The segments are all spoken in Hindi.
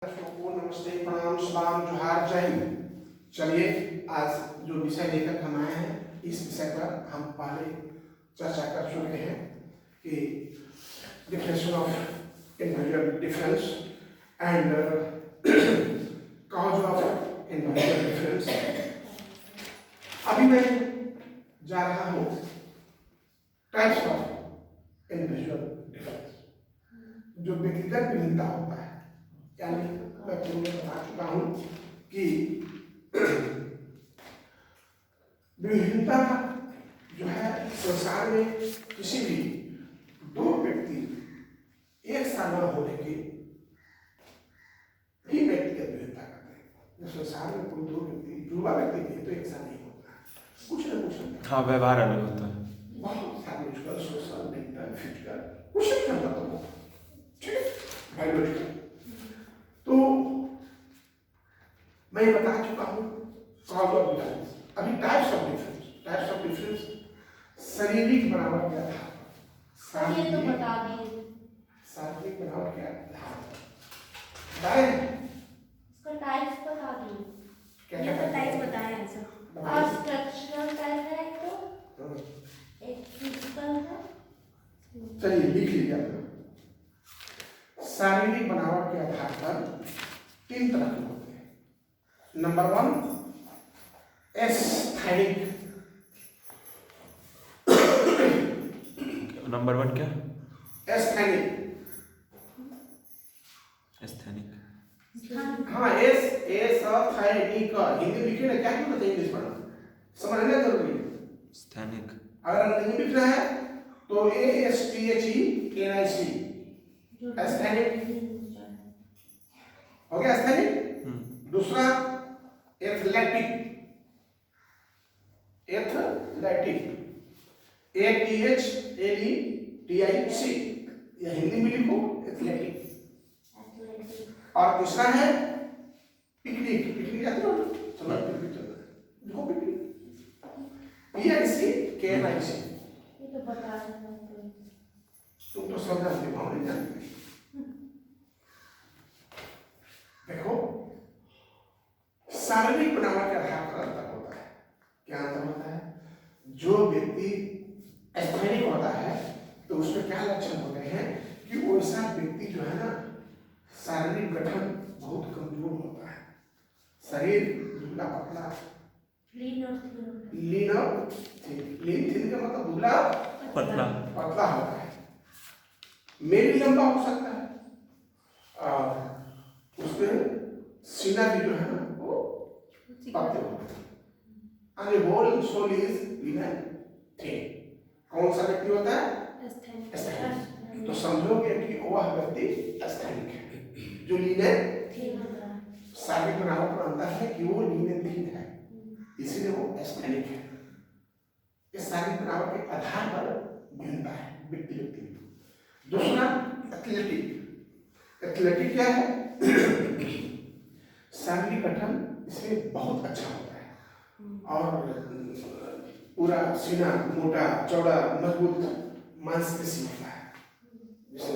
को नमस्ते प्रणाम सलाम जोहार जय हिंद। चलिए आज जो विषय लेकर हम आए हैं इस विषय पर हम पहले चर्चा कर चुके हैं कि definition of individual difference and cause of individual difference. अभी मैं जा रहा हूँ टाइप्स ऑफ इंडिविजुअल डिफरेंस, जो व्यक्तिगत भिन्नता होता है। यानी मैं तुमने बता चुका हूं कि विभिन्नता जो है संसार में किसी भी दो व्यक्ति एक सा न होने की ही व्यक्तिगत भिन्नता करते हैं। संसार में कोई दो व्यक्ति युवा व्यक्ति भी तो एक सा नहीं होता, कुछ न कुछ हाँ व्यवहार अलग होता है, बहुत साइकोलॉजिकल सोशल मेंटल फिजिकल कुछ नहीं करता तो ठीक है बायोलॉजिकल। तो मैं ये बता चुका हूँ कॉज ऑफ डिफरेंस। अभी टाइप्स ऑफ डिफरेंस शारीरिक बनावट क्या था, ये तो बता दिए। शारीरिक बनावट क्या था, इसका टाइप्स बता दिए। क्या ये तो टाइप बताया है सर। और स्ट्रक्चरल टाइप है तो एक फिजिकल है। चलिए लिख लीजिए आपने। शारीरिक बनावट के आधार पर तीन तरह के होते हैं। Number one aesthetic. Number one क्या? एस्थेटिक। एस्थेटिक। हाँ एस्थेटिक हिंदी लिखे ना, क्या क्यों बताइए इंग्लिश पढ़ना, समझना जरूरी है। एस्थेटिक अगर अंग्रेजी लिखना है तो ASTHENIC एस्थेटिक हो गया। एस्थेटिक। दूसरा एथलेटिक। ATHLETIC, या हिंदी में लिखो एथलेटिक। और तीसरा है पिकनिक। पिकनिक जाते हो, चलो पिकनिक चल रहा है, देखो पिकनिक PICKNIC। ये तो बता रहे हैं। तुम तो सब जानते हो, हम नहीं जानते। देखो शारीरिक बनावट के आधार पर अंतर होता है। क्या अंतर होता है? जो व्यक्ति एस्थेटिक होता है तो उसमें क्या लक्षण होते हैं कि वैसा व्यक्ति जो है ना शारीरिक गठन बहुत कमजोर होता है, शरीर दुबला पतला, लीन थिन का मतलब दुबला पतला होता है, मेल लंबा हो सकता है, और उसमें सीना भी जो है ना वो पतले होता है। And the whole soul is lean and thin। कौन सा व्यक्ति होता है? एस्थेटिक। तो समझोगे कि वह व्यक्ति एस्थेटिक है। जो लीन एंड शारीरिक बनावट पर अंतर है कि वो लीन एंड थिन है, इसीलिए वो एस्थेटिक है। इस शारीरिक बनावट के आधार पर भिन्नता है व्यक्ति व्यक्ति में। दूसरा एथलेटिक। एथलेटिक क्या है? शारीरिक गठन इसमें बहुत अच्छा होता है और पूरा सीना मोटा चौड़ा मजबूत मांसपेशी होता है, जिसे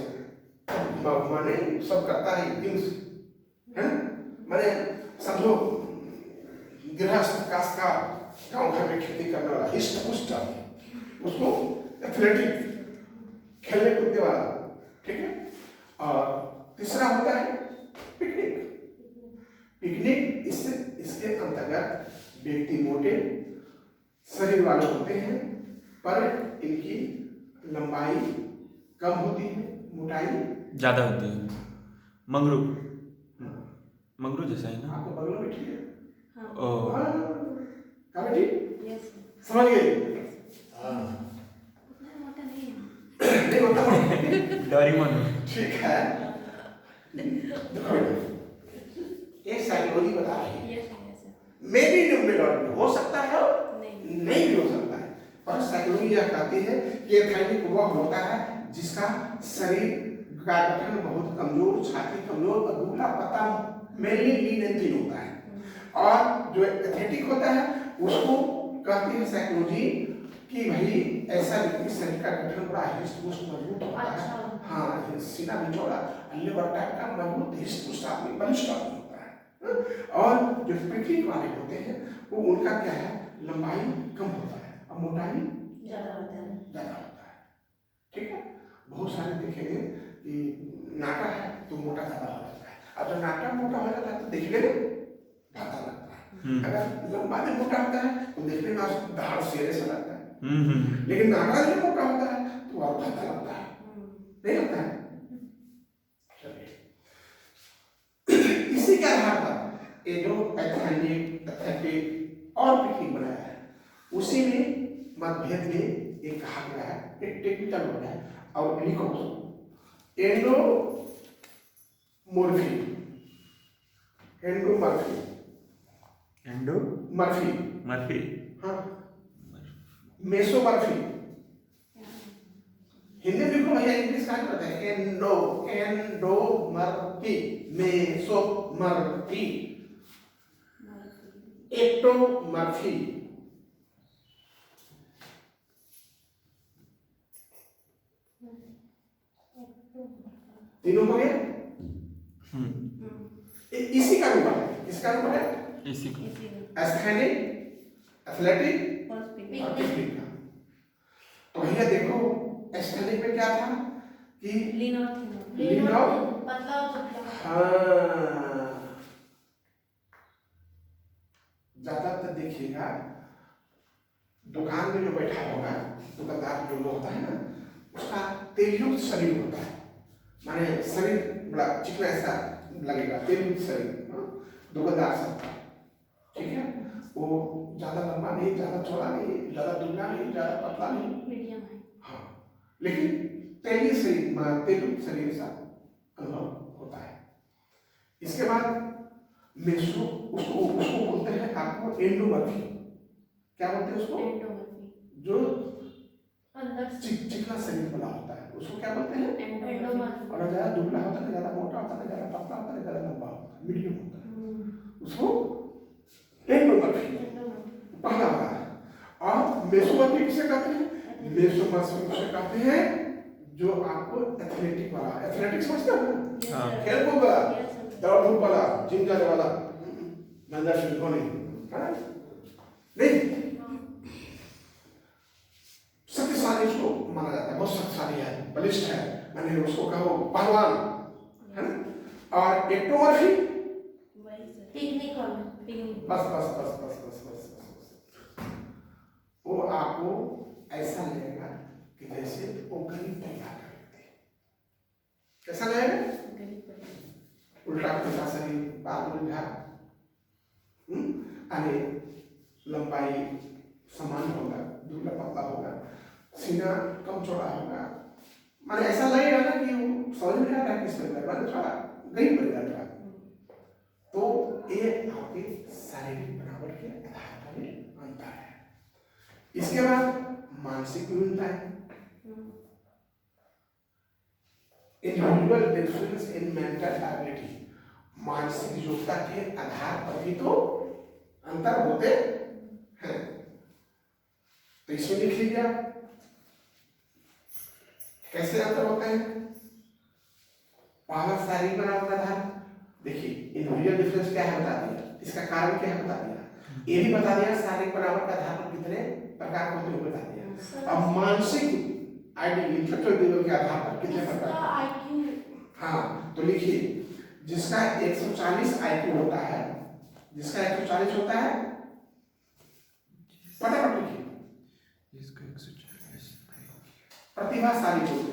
माने सब करता है है माने समझो गृहस्थ काश्तकार गाँव घर में खेती करने वाला हिस्ट पुष्ट उसको एथलेटिक, खेलने कूदने वाला, ठीक है। और तीसरा होता है पिकनिक। पिकनिक इसके अंतर्गत व्यक्ति मोटे शरीर वाले होते हैं पर इनकी लंबाई कम होती है, मोटाई ज्यादा होती है। मंगरू जैसा है ना? आपको बगल में ठीक है। हाँ। हाँ ठीक, समझ गए? नहीं होता डोरेमोन। ठीक है। एक साइकोलॉजी बता रही है, मे बी न्यूमेरोलॉजी हो सकता है नहीं भी हो सकता है, पर साइकोलॉजी यह कहती है कि एथलेटिक वह होता है जिसका शरीर का गठन बहुत कमजोर, छाती कमजोर और दुबला पतला मेनली लीन एंड थिन होता है। और जो एथलेटिक होता है उसको कहती है साइकोलॉजी कि भाई ऐसा व्यक्ति शरीर का गठन बड़ा हिस्ट पुष्ट मजबूत होता है हाँ सीना भी चौड़ा, लिवर टाइप का मजबूत हिस्ट आदमी, बलिष्ठ आदमी होता है। और जो पिकनिक वाले होते हैं वो उनका क्या है, लंबाई कम होता है और मोटाई ज़्यादा होता है। ज्यादा होता है। ठीक है, बहुत सारे देखेंगे कि नाटा है तो मोटा ज्यादा हो जाता है, अब जब नाटा मोटा हो जाता है तो देखने में भाता लगता है। अगर लंबा में मोटा होता है तो देखने में दाढ़ शेरे से लगता है, लेकिन नाटा जब मोटा होता है तो और भाता लगता है, नहीं लगता है। इसी के आधार पर ये जो एथेनिक, एथेटिक और पिकनिक बनाया है, उसी में मतभेद में एक कहा गया है, एक टेक्निकल वर्ड है और लिखो एंडोमॉर्फी, एंडोमॉर्फी, मर्फी, मर्फी, हाँ, मेसोमॉर्फी, हिंदी में लिखो भैया, इंग्लिश का क्या है, एंडोमॉर्फी, मेसोमॉर्फी, एक्टोमॉर्फी, तीनों हो गए। इसी का रूप है, इसका रूप है इसी को एस्थेनिक, एथलेटिक और और पिकनिक। पिकनिक का। तो भैया देखो एस्थेनिक में क्या था कि लीन और थिन, लीन और पतला और दुबला। हाँ, ज्यादातर देखिएगा दुकान में जो बैठा होगा, दुकानदार जो होता है ना, उसका तेलयुक्त शरीर होता है, माने शरीर बड़ा चिकना ऐसा लगेगा, तेलयुक्त शरीर, दुकानदार सबका, ठीक है। वो ज्यादा लंबा नहीं, ज्यादा चौड़ा नहीं, ज्यादा दुबला नहीं, ज्यादा पतला नहीं, मीडियम है। हाँ, लेकिन तेली शरीर, तेलयुक्त शरीर सा अनुभव होता है। इसके बाद मेसो, उसको बोलते हैं आपको एंडोमॉर्फी। क्या बोलते हैं उसको? एंडोमॉर्फी, जो अंदर से चिकना शरीर वाला होता है उसको क्या बोलते हैं? एंडोमॉर्फी। और ज्यादा दुबला होता है, ज्यादा मोटा होता है, ज्यादा पतला होता है, ज्यादा लंबा होता है, मीडियम होता है, उसको एंडोमॉर्फी पहला वाला है। और मेसोमॉर्फी किसे कहते हैं? मेसोमॉर्फी किसे कहते हैं? जो आपको एथलेटिक वाला, एथलेटिक समझते हो ना, हाँ। खेल कूद वाला, दौड़ धूप वाला, जिम जाने वाला, नंदा शुल्को नहीं, नहीं, शक्तिशाली उसको माना जाता है, बहुत शक्तिशाली है, बलिष्ठ है, मैंने उसको कहो पहलवान, है ना। और एक्टोमॉर्फी पिकनिक वाला, पिकनिक। बस बस बस बस बस बस बस, वो आपको ऐसा लगेगा कि जैसे वो गरीब परिवार का व्यक्ति है। कैसा लगेगा? उल्टा पुल्टा शरीर, बाल उलझा, अरे लंबाई समान होगा, दुबला पतला होगा, सीना कम चौड़ा होगा, माने ऐसा लगेगा ना कि वो समझ में आ रहा है किस परिवार, माने थोड़ा गरीब परिवार का। तो ये आपके शारीरिक बनावट के आधार पर अंतर है। इसके बाद मानसिक विभिन्नता है, individual difference in mental ability, मानसिक योग्यता के आधार पर भी तो अंतर होते हैं। तो इसमें लिख लीजिए आप कैसे अंतर होते हैं। पहला शारीरिक बनावट का आधार, देखिए इंडिविजुअल डिफरेंस क्या है बता दिया, इसका कारण क्या है बता दिया, ये भी बता दिया शारीरिक बनावट का आधार पर कितने प्रकार होते हैं बता दिया। अब मानसिक आईडी, इंटेलेक्चुअल लेवल के आधार पर कितने प्रकार, हाँ, तो लिखिए जिसका 140 आईक्यू होता है, जिसका 140 होता है, फटाफट लिखिए, इसका 140 प्रतिभाशाली होते हैं।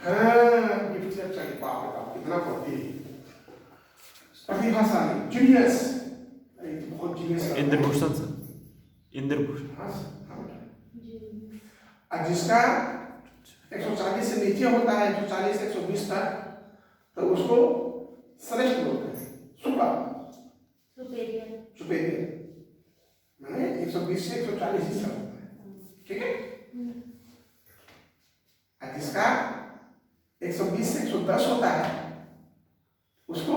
हाँ, गिफ्ट चाहिए, बाप रे बाप कितना पढ़ती है, प्रतिभाशाली, जीनियस, बहुत जीनियस। इंद्रभूषण सर, इंद्रभूषण। हाँ हाँ, और जिसका 140 से नीचे होता है, 140 से 120 तक, तो उसको श्रेष्ठ बोलते हैं, सुपीरियर, माने 120 से 140 हिस्सा होता है, ठीक है। और जिसका 120 से 110 होता है उसको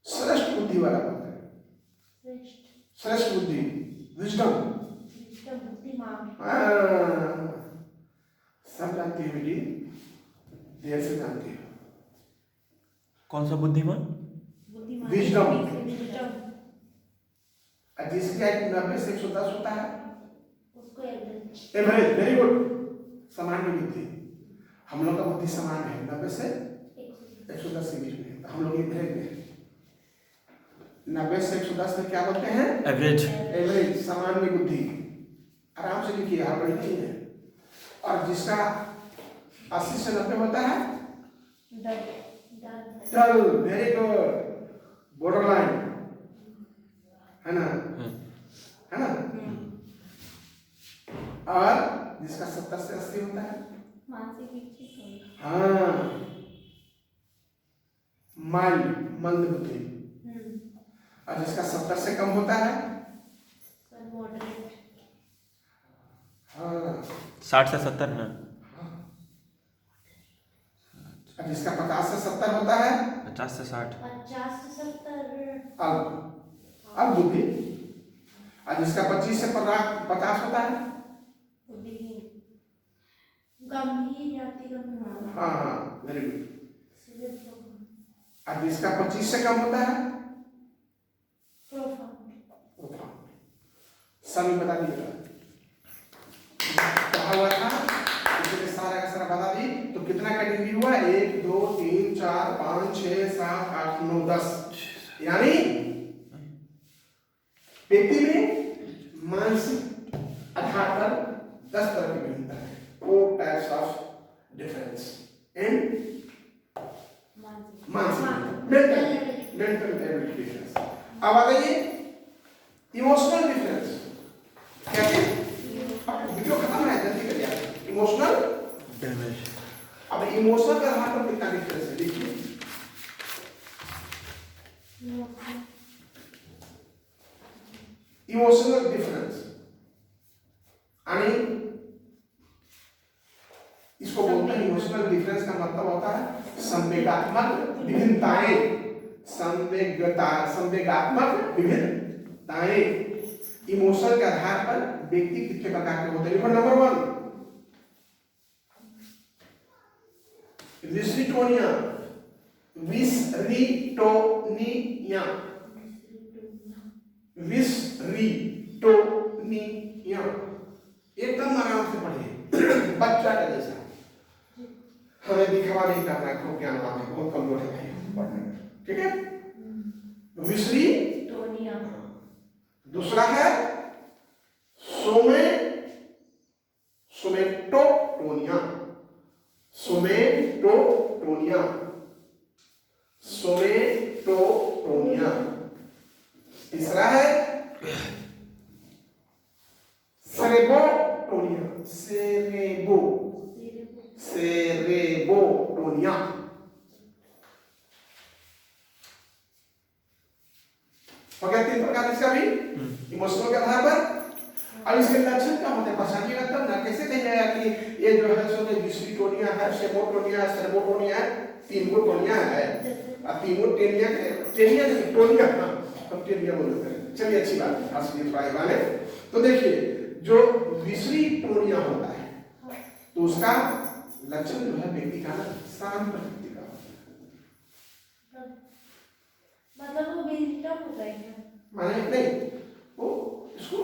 श्रेष्ठ बुद्धि वाला बोलते हैं, श्रेष्ठ बुद्धि, विजडम, सब जानती हो बेटी, देर से जानती हो। कौन सा बुद्धिमान? विजडम। जिसका 90 से 110 होता है उसको एवरेज। Average, very good. सामान्य बुद्धि, हम लोग का बुद्धि सामान्य है, 90 से 110 के बीच में, हम लोग एवरेज में। 90 से 110 में क्या बोलते हैं? एवरेज। एवरेज, सामान्य बुद्धि। आराम से लिखिए, हड़बड़ी नहीं है। और जिसका 80 से 90 होता है डल, वेरी गुड, बॉर्डरलाइन, है ना? है ना? और जिसका 70 से 80 होता है मानसिक विक्षेप। हाँ, माइल्ड, मंद बुद्धि। और जिसका 70 से कम होता है मॉडरेट। हाँ, 60 से 70 ना। और जिसका 50 से 70 होता है 50 से 60। 50 से 70 अल्प बुद्धि। और जिसका 25 से 50 होता है गंभीर या अति गंभीर। हाँ, वेरी गुड। और जिसका 25 से कम होता है सभी बता दीजिएगा। क्या हुआ था? इसलिए सारा का सारा बता दी तो कितना कैटेगरी हुआ? 1 2 3 4 5 6 7 8 9 10। यानी व्यक्ति में मानसिक आधार पर 10 तरह की भिन्नता है। 4 टाइप्स ऑफ डिफरेंस इन मानसिक मेंटल एबिलिटी डिफरेंस। अब आ गई इमोशनल डिफरेंस। कैसे? अब वीडियो खत्म है, जल्दी करिए। Emotional damage. अब इमोशनल के आधार पर कितना डिफरेंस है देखिए। इमोशनल डिफरेंस यानी इसको बोलते हैं, इमोशनल डिफरेंस का मतलब होता है संवेगात्मक विभिन्नताएं। संवेगात्मक विभिन्नताएं इमोशन के आधार पर व्यक्ति कितने प्रकार के होते हैं। नंबर 1 विसरिटोनिया। विसरिटोनिया, विसरिटोनिया, एकदम आराम से पढ़िए, बच्चा का जैसा। हमें दिखावा नहीं करना है, ज्ञान वाले बहुत कमजोर है भाई पढ़ने में, ठीक है? विसरिटोनिया। दूसरा है सोमेटोटोनिया। सोमेटोटोनिया, सोमेटोटोनिया। तीसरा है सेरेबोटोनिया। सेरेबोटोनिया। हो गया 3 प्रकार इसका भी इमोशनल के आधार पर। अब इसके लक्षण क्या होते हैं? पहचानिएगा तब ना। कैसे कहिएगा कि ये जो है सो विसरिटोनिया है, सेरेबोटोनिया है, सेरेबोटोनिया है, 3 गो टोनिया है। अब 3 गो टेनिया नहीं, टोनिया, हम टेनिया बोलते हैं। चलिए, अच्छी बात है, असली ट्राई वाले। तो देखिए, जो विसरिटोनिया होता है तो उसका लक्षण जो है व्यक्ति का शांत प्रकृति का होता है। मतलब वो विजिटम होता है माने नहीं, वो इसको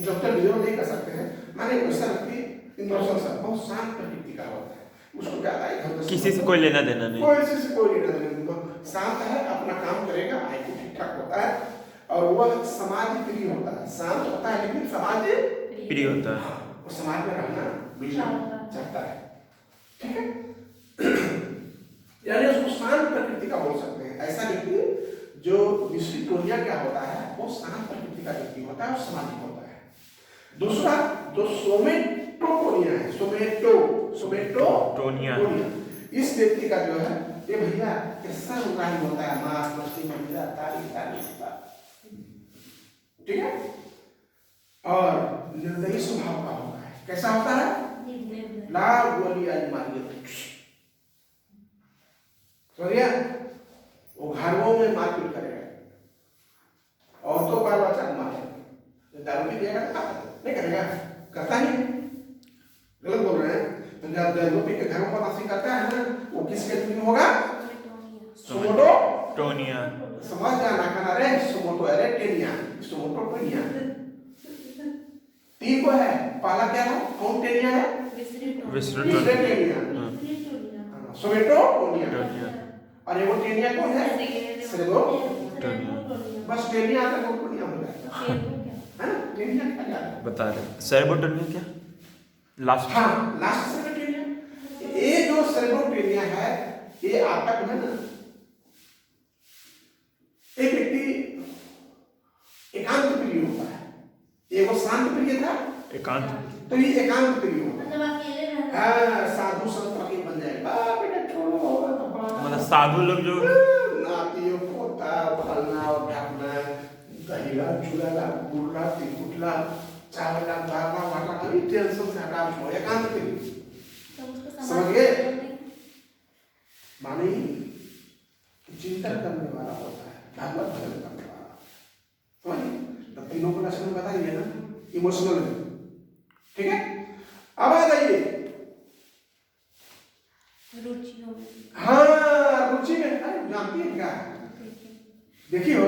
डॉक्टर विजय नहीं कर सकते हैं। माने वैसा व्यक्ति बहुत शांत प्रकृति का होता है। उसको ज्यादा इधर किसी से कोई लेना देना नहीं, कोई से कोई लेना देना नहीं। शांत है, अपना काम करेगा, आईक्यू ठीक ठाक होता है और वह समाज प्रिय होता है। शांत होता है लेकिन समाज प्रिय होता है। वो समाज में रहना मिलना चाहता है, ठीक है? यानी उसको शांत प्रकृति का बोल सकते हैं। ऐसा व्यक्ति जो विसरिटोनिया क्या होता है, वो शांत प्रकृति का व्यक्ति होता है और सामाजिक होता है। दूसरा जो सोमेटोटोनिया है, सोमेटोटोनिया, इस व्यक्ति का जो है ये भैया कैसा उदाहरण होता है, मांस मछली मंदिरा तारीफ, ठीक है? और निर्दयी स्वभाव का होता है। कैसा होता है? लाभ गोली आज मारिए, समझिए? वो घरों में मारपीट करेगा और तो बाल बच्चा मारेगा। दारू पी देगा नहीं करेगा, करता ही गलत बोल रहे दो है, पहला क्या है, कौन टेनिया है, विस्रुटोनिया। विस्रुटोनिया, हाँ, सोवेटोनिया, और ये वो टेनिया कौन है, सेरेब्रोटोनिया। बस टेनिया आता है, कोनिया हो जाता है ना, टेनिया क्या जाता है, बता रहे सेरेब्रोटोनिया क्या लास्ट। हाँ लास्ट सेरेब्रोटेनिया। ये जो सेरेब्रोटेनिया है ये आपका जो है ना, एक व्यक्ति एकांत प्रिय होता है, ये वो शांत प्रिय था, एकांत, तो ये एकांत प्रिय होता है, मतलब अकेले रहना। हाँ साधु संत के बन जाएगा, बेटा छोड़ो मतलब साधु लोग जो नाती पोता फलना और ढकना दहीला चूल्हा गुड़ला तिकुटला चावला दाला वाटा कभी टेंशन से हटा छोड़ एकांत प्रिय, तो उसको समझ गए? माने चिंतन करने वाला होता है, भागवत भजन करने वाला, समझ? तो तीनों को लक्षण बताइए ना, इमोशनल है, ठीक है? अब आ जाइए, रुचि हो गई। हाँ रुचि में, अरे जानती है क्या? देखिए हो,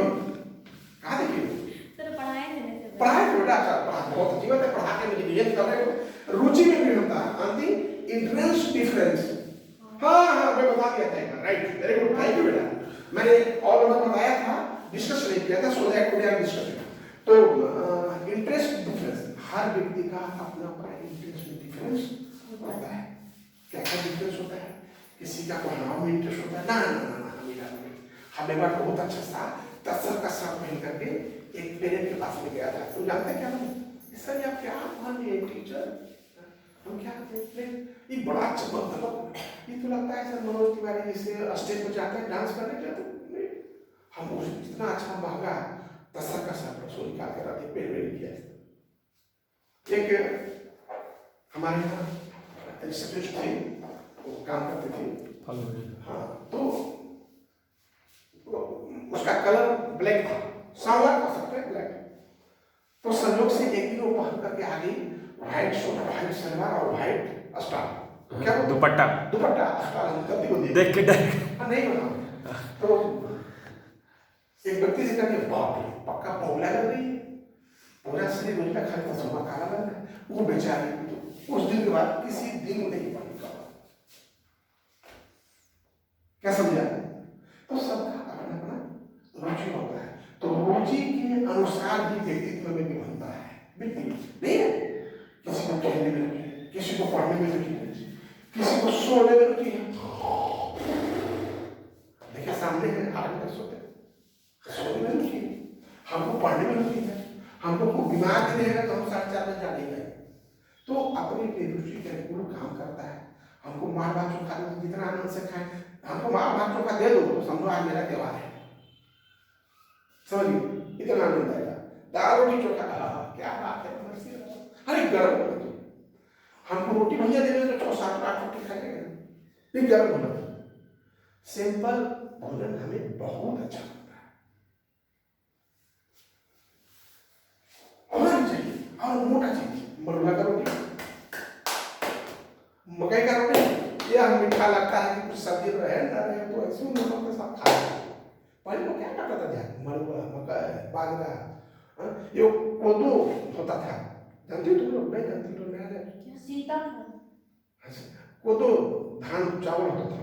कहाँ देखिए? सर पढ़ाए थे ना सर। पढ़ाई तो बेटा अच्छा, पढ़ा बहुत अच्छी बात है, पढ़ा के मुझे नियत कर रहे हो, रुचि में भी होता है, आंटी इंटरेस्ट डिफरेंस, हाँ मैं बता दिया था, right, very good, thank you बेटा, मैंने ऑल ओवर बताया था, डिस्कस नहीं किया था, so that today I discuss. तो इंटरेस्ट डिफरेंस, हर व्यक्ति का अपना अपना इंटरेस्ट में डिफरेंस होता है, क्या क्या डिफरेंस होता है, किसी का पढ़ाओ में इंटरेस्ट होता है, ना मेरा हम एक बार बहुत अच्छा सा तस्सर का शर्ट पहन करके एक पेरेंट के पास में गया था, तो जानते हैं क्या बोले, सर आप क्या मान लिए टीचर, हम क्या देखते हैं, ये बड़ा चमक दमक, ये तो लगता है सर मनोज तिवारी जैसे स्टेज पर जाते हैं डांस करने के लिए, हम इतना अच्छा महंगा तस्सर का शर्ट सो निकाल कर आते पहन किया। एक हमारे यहाँ रिसेप्शनिस्ट थे, वो काम करते थे, हाँ तो उसका कलर ब्लैक था, सांवला कह सकते हैं ब्लैक, तो संयोग से एक दिन वो पहन करके आ गई, व्हाइट शर्ट, व्हाइट सलवार और व्हाइट स्टार, क्या वो दुपट्टा स्टार हम गलती को देख के डर नहीं बना, तो एक व्यक्ति से कहते बाप रे पक्का पौला लग रही है, पूरा शरीर उनका खाली तस्मा काला लग रहा है, वो बेचारे तो उस दिन के बाद किसी दिन नहीं पड़ी कपड़ा, क्या समझा? तो सबका अपना अपना रुचि होता है, तो रुचि के अनुसार ही व्यक्तित्व में भी बनता है, व्यक्ति नहीं है, किसी को कहने में रुचि है, किसी को पढ़ने में रुचि है, किसी को सोने में रुचि है, देखिए सामने है आदमी का सोते सोने में रुचि है, हमको पढ़ने में रुचि है, हमको को दिमाग नहीं रहेगा तो हम 4:30 बजे जाने गए, तो अपनी रुचि के अनुकूल काम करता है, हमको मार भात चोखा जितना आनंद से खाएं, हमको मार भात चोखा दे दो तो समझो आज मेरा त्योहार है, समझिए इतना आनंद आएगा, दाल रोटी चोखा क्या बात है, अरे गर्म होना चाहिए, हमको रोटी भैया दे दे तो 6-7-8 रोटी खाएंगे, फिर गर्म होना चाहिए, सिंपल भोजन हमें बहुत अच्छा लगता है, होना चाहिए, और मोटा चाहिए, मरुआ का रोटी, मकई का रोटी, ये हम मीठा लगता है कि कुछ सब्जी रहे ना रहे तो ऐसे नमक के साथ खा लेते, पहले वो क्या करता था ध्यान, मरुआ मकई बाजरा, ये कोदो होता था, जानती हो तुम लोग, नहीं जानती तो नया क्या सीता था? कोदो धान चावल होता था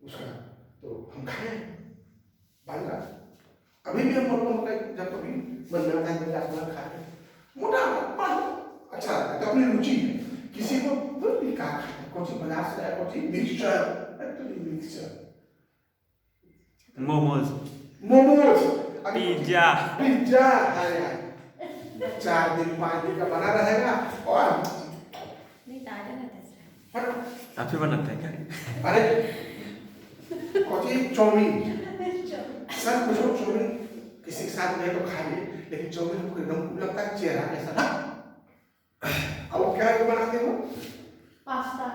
उसका, तो हम खाए बाजरा, अभी भी हम मरुआ मकई जब कभी मन में आता है तो अपना खाए, मोटा अच्छा लगता है, तो अपनी रुचि है, किसी को क्या खाए, कौन सी बाजार से लाया, कौन सी मिक्सचर, मोमोज, पिज्जा, अरे 4 दिन 5 दिन का बना रहेगा, और नहीं ताजा रहता है आप ही बनाते हैं क्या? अरे कौन सी चाउमीन, सर कुछ लोग चाउमीन किसी के साथ नहीं तो खा लिए, लेकिन चाउमीन हमको एकदम लगता है चेहरा कैसा, अब वो क्या बनाते हो, पास्ता,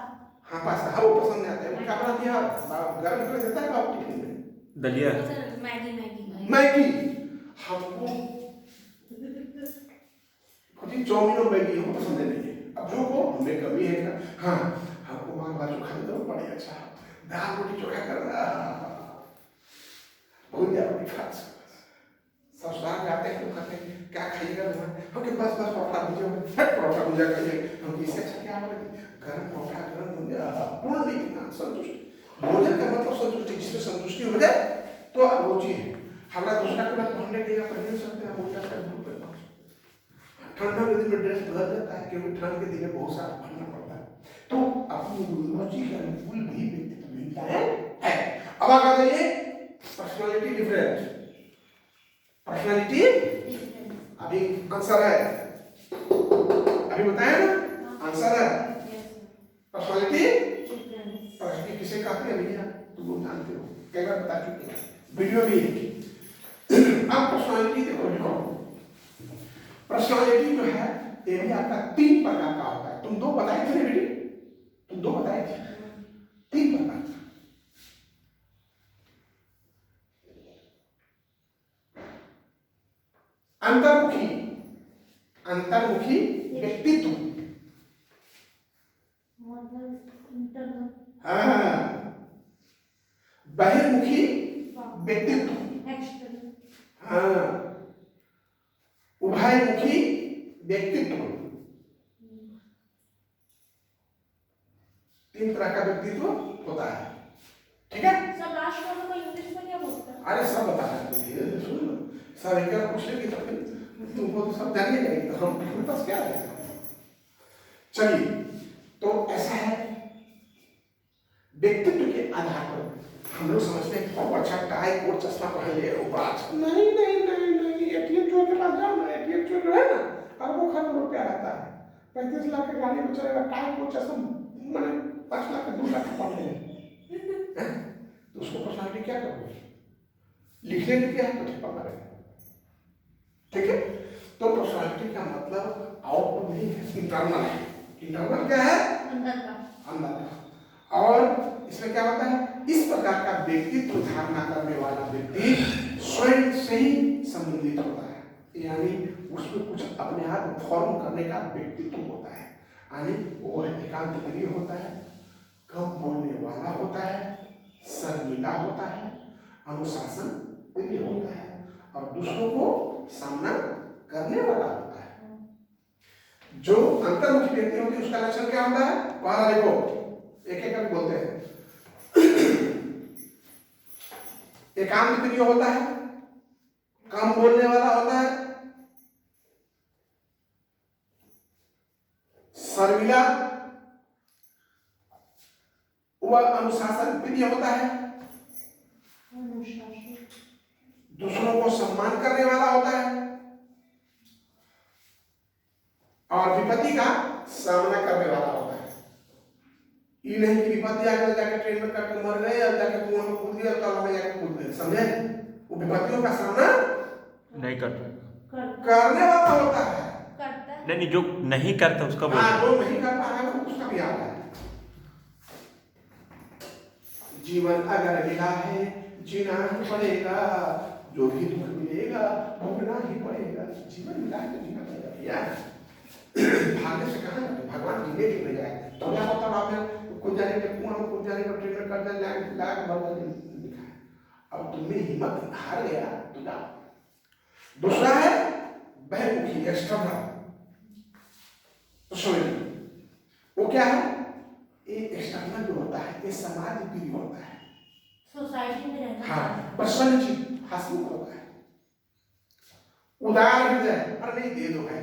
हाँ पास्ता, हाँ वो पसंद नहीं आता है, क्या बना दिया, गर्म कर देता है आप टिफिन में, दलिया, मैगी, हमको कुछ चाउमीन और मैगी हमको पसंद नहीं है, अब जो को हमें कमी है ना, हाँ हमको मार बाजू खाने दो बड़े अच्छा, दाल रोटी चोखा करना, भुजिया रोटी खा, ससुराल जाते हैं तो कहते हैं क्या खाइएगा, हम के बस परोठा भुजिया परोठा भुजिया खाइए, हम इससे अच्छा क्या होगा? गर्म परोठा, गर्म भुजिया, पूर्ण इत्मीनान, संतुष्टि। भोजन का मतलब संतुष्टि, जिसमें संतुष्टि हो जाए तो रुचि है। हमारा दूसरा कलर पहनने के लिए पहन सकते हैं, हम क्या करते हैं? ठंडा के दिन में ड्रेस बदल जाता है, क्योंकि ठंड के दिन में बहुत सारा पहनना पड़ता है। तो अपनी रुचि के अनुकूल भी व्यक्तित्व भिन्नताएं है। अब आगे बढ़िए, पर्सनालिटी डिफरेंस। पर्सनालिटी अभी आंसर है, अभी बताया ना आंसर है। पर्सनालिटी पर्सनालिटी किसे कहते हैं भैया? तुम लोग जानते हो, कई बार बता चुके हैं वीडियो में। अब पर्सनालिटी देखो, पर्सनालिटी जो है ये भी आपका 3 प्रकार का होता है। तुम 2 बताए थे बेटी, तुम 2 बताए थे, 3 प्रकार का। अंतर्मुखी, अंतर्मुखी व्यक्तित्व, हाँ, बहिर्मुखी व्यक्तित्व, हाँ, उभयमुखी व्यक्तित्व। 3 तरह का व्यक्तित्व होता है, ठीक है? सर लास्ट वाले को इंग्लिश में क्या बोलते हैं? अरे सब बता रहे हैं, सुन लो, सब एक बार पूछ लेंगे तो फिर तुमको तो सब जानिए नहीं, तो हम तुम्हारे पास क्या रहेगा? चलिए, तो ऐसा है, व्यक्तित्व के आधार पर हम लोग समझते हैं बहुत अच्छा टाई कोट चश्मा पहन लिया, वो बड़ा अच्छा। नहीं नहीं नहीं नहीं, एटीएम चोर के पास जाओ ना, एटीएम चोर जो है ना, अरबों खरबों रुपया रहता है, 35 लाख की गाड़ी में चलेगा, टाई कोट चश्मा मैंने 5 लाख 2 लाख पहन लिया, तो उसको पर्सनालिटी क्या करोगे? लिखने के क्या कुछ पता है, ठीक है? तो पर्सनालिटी का मतलब आउटपुट नहीं है, इंटरनल है। इंटरनल क्या है? अंदर का, अंदर का। और इसमें क्या होता है? इस प्रकार का व्यक्तित्व धारणा करने वाला व्यक्ति स्वयं से ही संबंधित होता है, यानी उसमें कुछ अपने आप फॉर्म करने का व्यक्तित्व होता है, यानी वो एकांत प्रिय होता है, कम बोलने वाला होता है, शर्मीला होता है, अनुशासन प्रिय होता है, और दूसरों को सामना करने वाला होता है। जो अंतर्मुखी व्यक्ति होती है उसका लक्षण क्या होता है? पहला देखो, एक एक करके बोलते हैं। एकांत प्रिय होता है, कम बोलने वाला होता है, शर्मिला, वह अनुशासन प्रिय होता है, दूसरों को सम्मान करने वाला होता है, और विपत्ति का सामना करने वाला होता है। ये नहीं कि विपत्ति आकर जाके ट्रेन में कट मर गए और जाके कुआं में कूद गए और तालाब में जाके कूद गए, समझे? वो विपत्तियों का सामना नहीं करता, करने वाला होता है। नहीं नहीं, जो नहीं करता उसका बोल, हाँ, जो नहीं करता है वो उसका भी आता है। जीवन अगर मिला है जीना ही पड़ेगा, जो भी दुख मिलेगा भोगना ही पड़ेगा। जीवन मिला है तो जीना पड़ेगा भैया, भागने से कहाँ जाते? भगवान जीने के लिए जाए तो क्या होता है? आपने कुछ जाने के कुआं में, कुछ जाने का ट्रेन में कर दिया, लायक भर लिखा है। अब तुमने हिम्मत हार गया तो जाओ। दूसरा है बहिर्मुखी, एक्सटर्नल। तो समझ वो क्या है? ये एक्सटर्नल जो होता है ये समाज प्रिय होता है, सोसाइटी में रहना, हाँ, प्रसन्नचित्त, हंसमुख होता है, उदार हृदय, अरे नहीं दे दो भाई,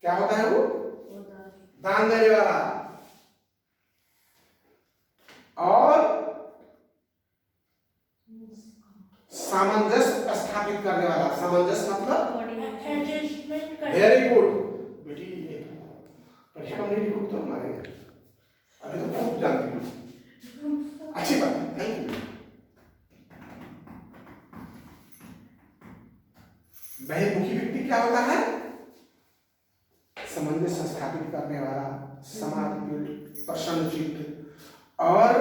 क्या होता है वो? दान देने वाला, और सामंजस्य स्थापित करने वाला। सामंजस्य मतलब वेरी गुड बेटी, परीक्षा नहीं लिखो तो हमारे अभी तो खूब जानती हूँ, अच्छी बात है, थैंक यू। बहिर्मुखी व्यक्ति क्या होता है? सामंजस्य स्थापित करने वाला, समाज प्रसन्नचित्त, और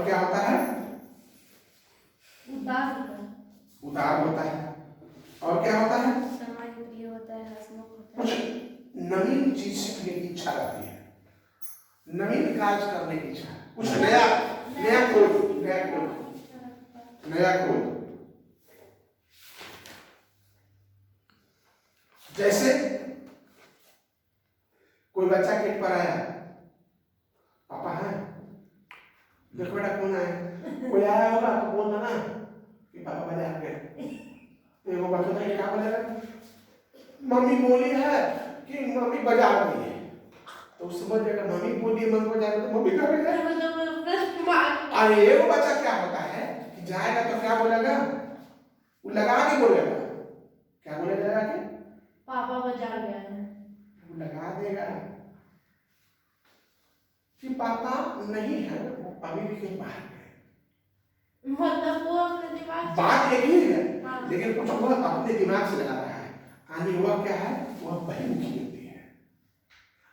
क्या होता है? उदार होता है, और क्या होता है? समाज प्रिय होता है, हंसमुख होता कुछ है, नवीन चीज सीखने की इच्छा रहती है, नवीन कार्य करने की इच्छा, कुछ नया नया खोज, नया खोज। जैसे देखो बेटा कौन आया, कोई आया होगा तो बोलना ना कि पापा बाजार गए। देखो बच्चों ने क्या बोलेगा, मम्मी बोली है कि मम्मी बाजार गई है, तो समझ जाएगा मम्मी बोली है मम्मी बाजार, तो मम्मी कहाँ गई है। अरे वो बच्चा क्या होता है कि जाएगा तो क्या बोलेगा, वो लगा के बोलेगा, क्या बोलेगा लगा के, पापा बाजार गए हैं। वो लगा देगा कि पापा नहीं है, वो अभी भी कहीं बाहर गए। मतलब वो अपने दिमाग से बात एक ही है, हाँ। लेकिन कुछ वो अपने दिमाग से लगा रहा है। आने हुआ क्या है, वह बहिर्मुखी होती है।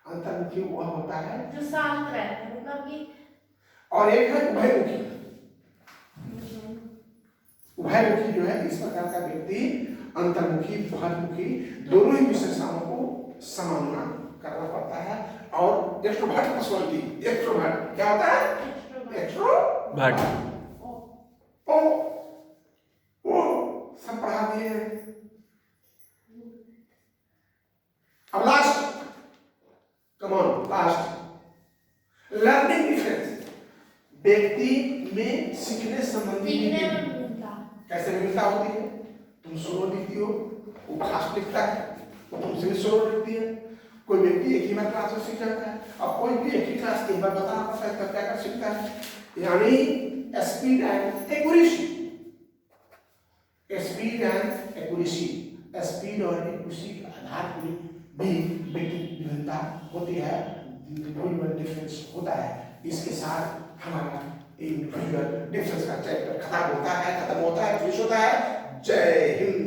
अंतर्मुखी वह होता है जो शांत रहता है, मतलब कि और एक है उभयमुखी। उभयमुखी जो है इस प्रकार का व्यक्ति अंतर्मुखी बहिर्मुखी दोनों ही विशेषताओं को सामना करना पड़ता है। और एक्सट्रोवर्ट पर्सनालिटी, एक्सट्रोवर्ट क्या होता है, एक्सट्रोवर्ट ओ सब पढ़ा दिए हैं। अब last, come on last, learning difference, व्यक्ति में सीखने संबंधी सीखने में मिलता कैसे मिलता होती है। तुम स्लो लिखती हो, वो फास्ट लिखता है, वो तुमसे भी स्लो लिखती है। कोई व्यक्ति एक ही बार क्लास में सीख जाता है, अब कोई भी एक ही क्लास एक बार बताना पड़ता है तब क्या कर सीखता है। यानी speed and accuracy, speed and accuracy, speed और एक्यूरेसी के आधार पर भी व्यक्ति विभिन्नता होती है, डिफरेंस होता है। इसके साथ हमारा इंडिविजुअल डिफरेंस का चैप्टर खत्म होता है, फिनिश होता है। जय हिंद।